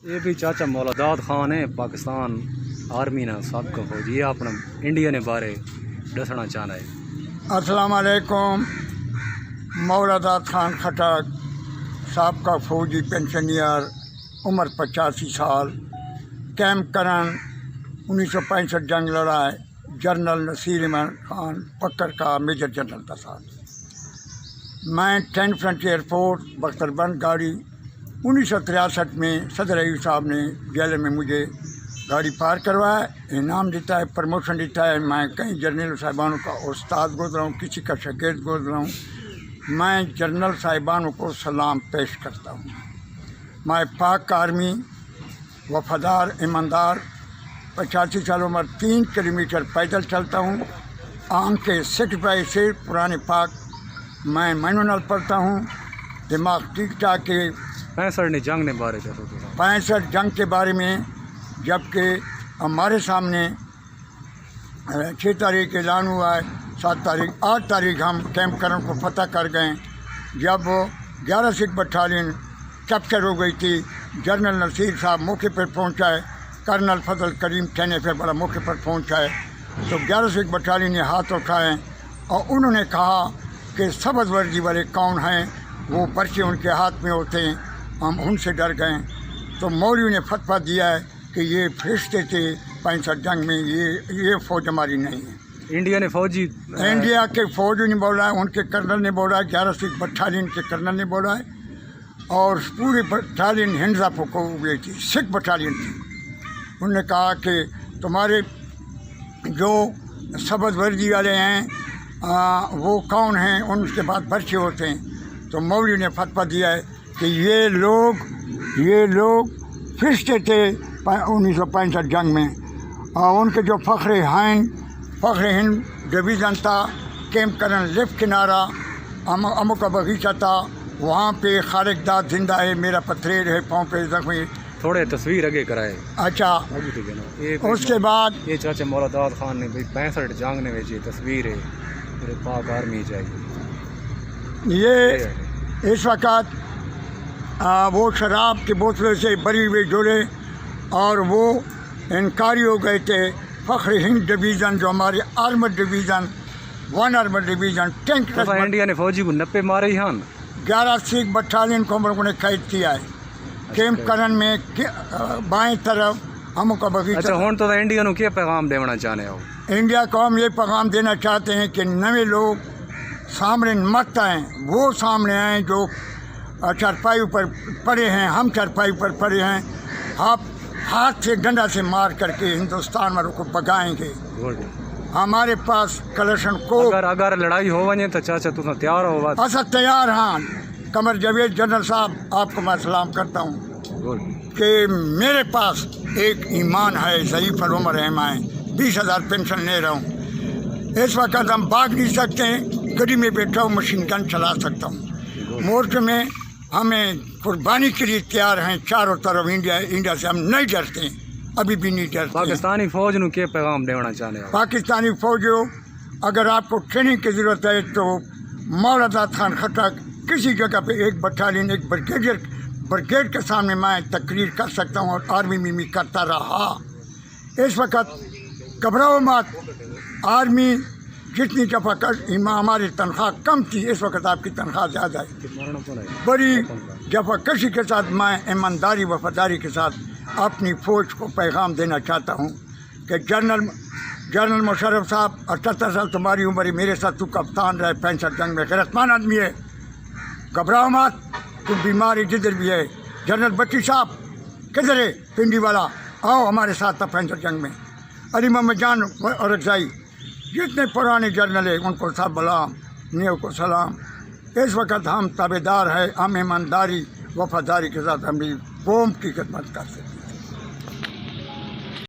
یہ بھی چاچا مولادات خان ہے پاکستان آرمی نا سابقہ فوجی، یہ اپنا انڈیا نے بارے دسنا چاہنا ہے۔ السلام علیکم۔ مولادات خان خٹک، سابقہ فوجی پینشنر، عمر 85 سال، کیمپ کرن 1965 جنگ لڑائے، جنرل نصیر احمد خان پکر کا میجر جنرل تھا ساتھ۔ میں 10 فرنٹ ایئرپورٹ بختربند گاڑی 1963 میں صدر ایوب صاحب نے جیل میں مجھے گاڑی پار کروایا، انعام دیتا ہے، پروموشن دیتا ہے۔ میں کئی جرنیل صاحبانوں کا استاد گزرا ہوں، کسی کا شاگرد گزرا ہوں۔ میں جنرل صاحبانوں کو سلام پیش کرتا ہوں۔ میں پاک آرمی وفادار ایماندار، 85 سال عمر، 3 کلومیٹر پیدل چلتا ہوں۔ آنکھیں سکھ بائی سے پرانے پاک میں مینونل پڑھتا ہوں۔ دماغ ٹھیک ٹھاک ہے۔ 65 نے جنگ نے بارے 65 جنگ کے بارے میں، جبکہ ہمارے سامنے 6 تاریخ اعلان ہوا ہے، 8 تاریخ ہم کیمپ کرن کو فتح کر گئے۔ جب 11 سکھ بٹالین کیپچر ہو گئی تھی، جنرل نصیر صاحب موقع پر پہنچائے، کرنل فضل کریم ٹھینے پھر بڑا موقع پر پہنچائے، تو 11 سکھ بٹالین نے ہاتھ اٹھائے اور انہوں نے کہا کہ سبز وردی والے کون ہیں، وہ پرچے ان کے ہاتھ میں ہوتے ہیں۔ ہم ان سے ڈر گئے، تو مولوی نے فتویٰ دیا ہے کہ یہ فرشتے تھے 65 جنگ میں، یہ فوج ہماری نہیں ہے۔ انڈیا نے فوجی انڈیا کے فوجی نے بولا ہے، ان کے کرنل نے بولا ہے، 11 سکھ بٹالین کے کرنل نے بولا ہے، اور پوری بٹالین ہنزا کو گئی تھی، سکھ بٹالین تھی۔ انہوں نے کہا کہ تمہارے جو سبز وردی والے ہیں وہ کون ہیں، ان کے بعد پرچے ہوتے ہیں۔ تو مولوی نے فتویٰ دیا ہے کہ یہ لوگ فرشتے تھے 1965 جنگ میں، اور ان کے جو فخر ہند ڈویژن تھا، کیمپ کرن لیفٹ کنارہ امو کا باغیچہ تھا، وہاں پہ خالق داد زندہ ہے، میرا پتھریر ہے پاؤں پہ زخمی۔ تھوڑے تصویر اگے کرائے۔ اچھا، اس کے بعد یہ چاچا مولادات خان نے 65 جنگ نے یہ تصویر ہے پورے پاک آرمی چاہیے۔ یہ اس وقت وہ شراب کی بوتلوں سے بری ہوئے جوڑے، اور وہ انکاری ہو گئے تھے۔ فخر ہند ڈویژن جو ہمارے armed division, 1 armed division tank, India نے فوجی کو 90 مارے ہی ہن۔ 11 سکھ بٹالین کو ہم لوگوں نے قید کیا ہے کیمپ کرن میں، بائیں طرف ہم کا باغیچہ۔ اچھا، ہون تو انڈیا نو کیا پیغام دینا چاہنے ہو؟ انڈیا کو ہم یہ پیغام دینا چاہتے ہیں کہ نئے لوگ سامنے مت آئیں، وہ سامنے آئیں جو چارپائی پر پڑے ہیں، ہم چارپائی پر پڑے ہیں، آپ ہاتھ سے ڈنڈا سے مار کر کے ہندوستان والوں کو بگائیں گے۔ ہمارے پاس کلشن کو اگر لڑائی ہو ونجے تو چاچا تم تیار ہو؟ اصل تیار ہاں۔ قمر جاوید جنرل صاحب، آپ کو میں سلام کرتا ہوں کہ میرے پاس ایک ایمان ہے، ضعیف العمر ہے، میں 20,000 پینشن لے رہا ہوں۔ اس وقت ہم بھاگ نہیں سکتے ہیں، گاڑی میں بیٹھا ہوں، مشین گن چلا سکتا ہوں۔ مورچے میں ہمیں قربانی کے لیے تیار ہیں، چاروں طرف انڈیا سے ہم نہیں ڈرتے ہیں، ابھی بھی نہیں ڈرتے۔ پاکستانی فوج نو کیا پیغام دینا چاہنے ہو؟ پاکستانی فوجیوں، اگر آپ کو ٹریننگ کی ضرورت ہے تو مولادات خان خٹک کسی جگہ پہ ایک بٹالین، ایک بریگیڈ کے سامنے میں تقریر کر سکتا ہوں، اور آرمی میں کرتا رہا۔ اس وقت گھبراؤ مت، آرمی جتنی دفعہ ہماری تنخواہ کم تھی، اس وقت آپ کی تنخواہ زیادہ ہے۔ بڑی دفعہ کشی کے ساتھ میں ایمانداری وفاداری کے ساتھ اپنی فوج کو پیغام دینا چاہتا ہوں کہ جنرل مشرف صاحب، 78 سال تمہاری عمر ہے، میرے ساتھ تو کپتان رہے 65 جنگ میں، غیرتمند آدمی ہے، گھبراؤ مت، تو بیماری جدھر بھی ہے۔ جنرل بٹی صاحب کدھر ہے؟ پنڈی والا، آؤ ہمارے ساتھ تھا 65 جنگ میں۔ علی محمد جان اور رضائی، جتنے پرانے جنرل ہیں ان کو سب بلام، نیو کو سلام۔ اس وقت ہم تابع دار ہیں، ہم ایمانداری وفاداری کے ساتھ ہم قوم کی خدمت کر سکتے ہیں۔